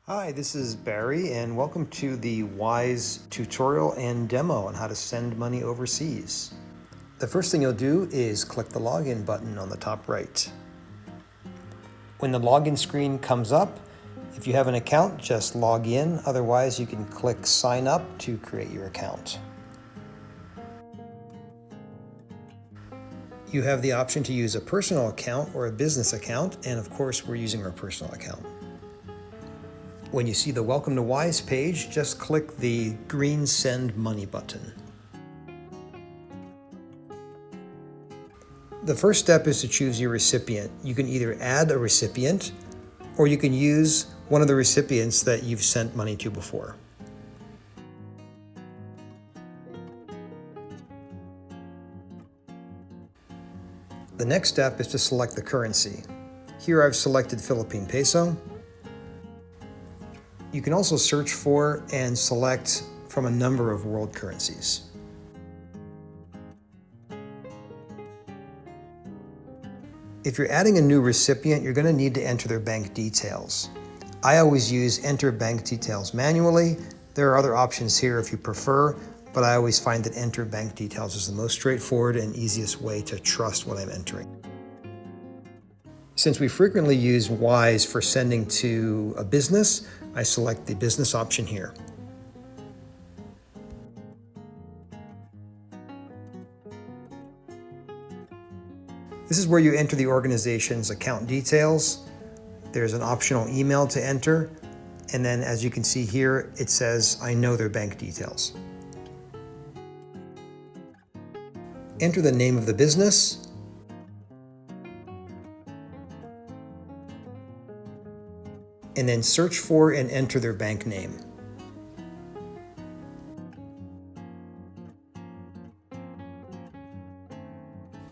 Hi, this is Barry, and welcome to the WISE tutorial and demo on how to send money overseas. The first thing you'll do is click the login button on the top right. When the login screen comes up, if you have an account, just log in. Otherwise, you can click sign up to create your account. You have the option to use a personal account or a business account, and of course, we're using our personal account. When you see the Welcome to WISE page, just click the green Send Money button. The first step is to choose your recipient. You can either add a recipient, or you can use one of the recipients that you've sent money to before. The next step is to select the currency. Here I've selected Philippine peso. You can also search for and select from a number of world currencies. If you're adding a new recipient, you're going to need to enter their bank details. I always use enter bank details manually. There are other options here if you prefer, but I always find that enter bank details is the most straightforward and easiest way to trust what I'm entering. Since we frequently use WISE for sending to a business, I select the business option here. This is where you enter the organization's account details. There's an optional email to enter, and then as you can see here, it says, I know their bank details. Enter the name of the business, and then search for and enter their bank name.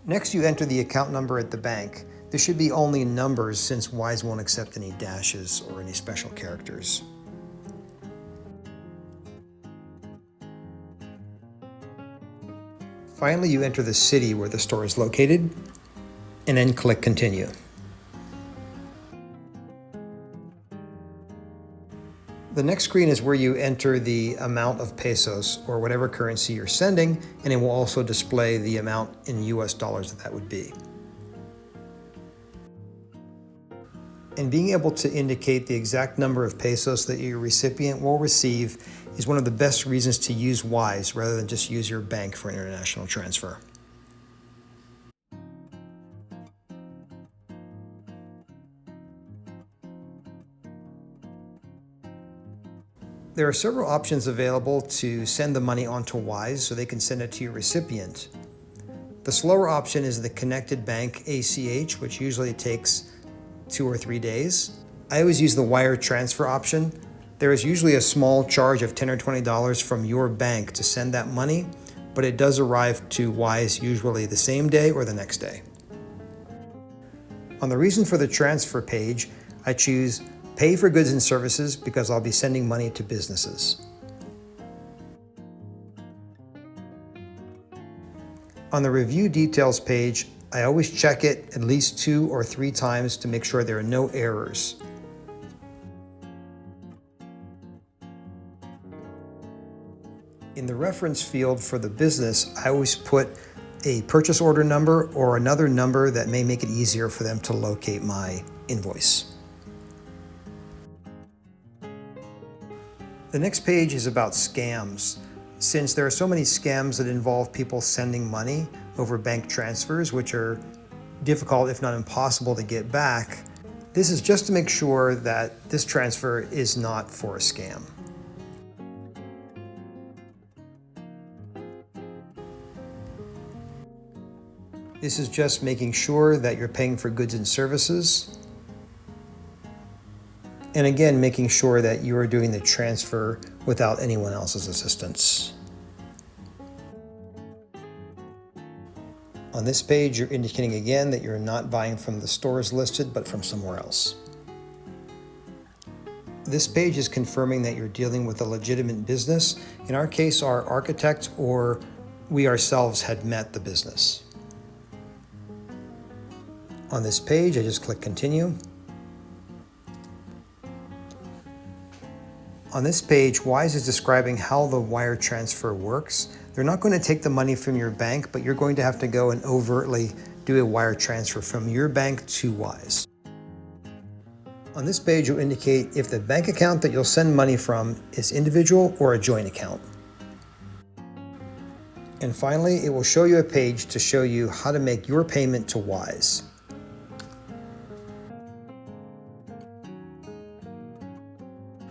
Next, you enter the account number at the bank. There should be only numbers since WISE won't accept any dashes or any special characters. Finally, you enter the city where the store is located, and then click Continue. The next screen is where you enter the amount of pesos or whatever currency you're sending, and it will also display the amount in US dollars that would be. And being able to indicate the exact number of pesos that your recipient will receive is one of the best reasons to use WISE rather than just use your bank for international transfer. There are several options available to send the money onto WISE so they can send it to your recipient. The slower option is the Connected Bank ACH, which usually takes 2 or 3 days. I always use the wire transfer option. There is usually a small charge of $10 or $20 from your bank to send that money, but it does arrive to WISE usually the same day or the next day. On the reason for the transfer page, I choose Pay for goods and services because I'll be sending money to businesses. On the review details page, I always check it at least 2 or 3 times to make sure there are no errors. In the reference field for the business, I always put a purchase order number or another number that may make it easier for them to locate my invoice. The next page is about scams. Since there are so many scams that involve people sending money over bank transfers, which are difficult if not impossible to get back, this is just to make sure that this transfer is not for a scam. This is just making sure that you're paying for goods and services. And again, making sure that you are doing the transfer without anyone else's assistance. On this page, you're indicating again that you're not buying from the stores listed, but from somewhere else. This page is confirming that you're dealing with a legitimate business. In our case, our architect or we ourselves had met the business. On this page, I just click Continue. On this page, Wise is describing how the wire transfer works. They're not going to take the money from your bank, but you're going to have to go and overtly do a wire transfer from your bank to Wise. On this page, you'll indicate if the bank account that you'll send money from is individual or a joint account. And finally, it will show you a page to show you how to make your payment to Wise.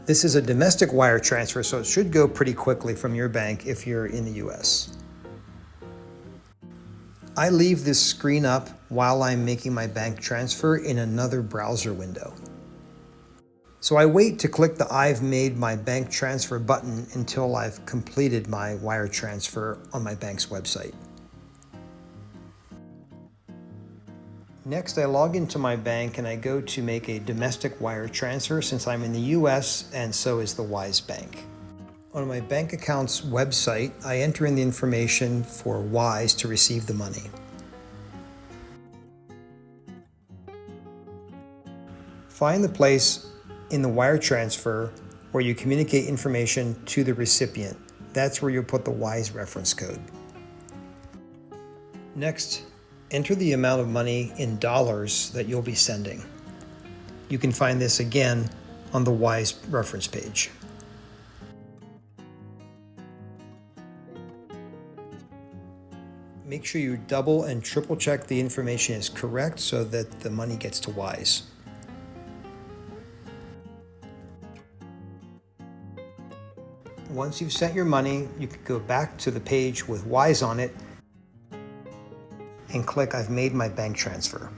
This is a domestic wire transfer, so it should go pretty quickly from your bank if you're in the US. I leave this screen up while I'm making my bank transfer in another browser window. So I wait to click the I've made my bank transfer button until I've completed my wire transfer on my bank's website. Next, I log into my bank and I go to make a domestic wire transfer since I'm in the US and so is the Wise Bank. On my bank account's website, I enter in the information for Wise to receive the money. Find the place in the wire transfer where you communicate information to the recipient. That's where you'll put the Wise reference code. Next, enter the amount of money in dollars that you'll be sending. You can find this again on the Wise reference page. Make sure you double and triple check the information is correct so that the money gets to Wise. Once you've sent your money, you can go back to the page with Wise on it and click I've made my bank transfer.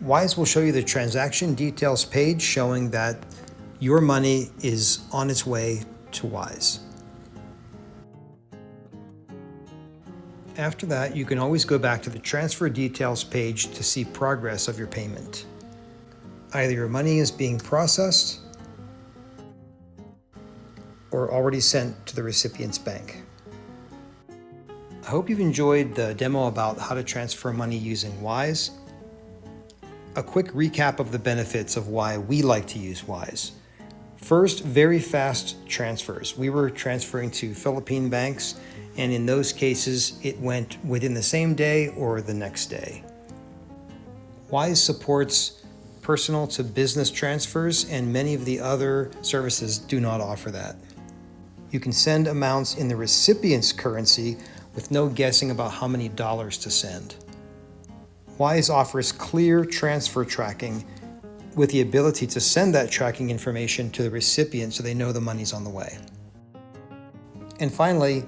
Wise will show you the transaction details page showing that your money is on its way to Wise. After that, you can always go back to the transfer details page to see progress of your payment. Either your money is being processed or already sent to the recipient's bank. I hope you've enjoyed the demo about how to transfer money using Wise. A quick recap of the benefits of why we like to use Wise. First, very fast transfers. We were transferring to Philippine banks, and in those cases, it went within the same day or the next day. Wise supports personal to business transfers, and many of the other services do not offer that. You can send amounts in the recipient's currency with no guessing about how many dollars to send. Wise offers clear transfer tracking with the ability to send that tracking information to the recipient so they know the money's on the way. And finally,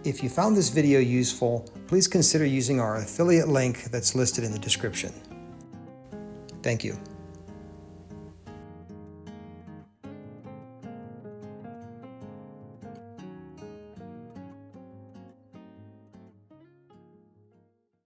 if you found this video useful, please consider using our affiliate link that's listed in the description. Thank you.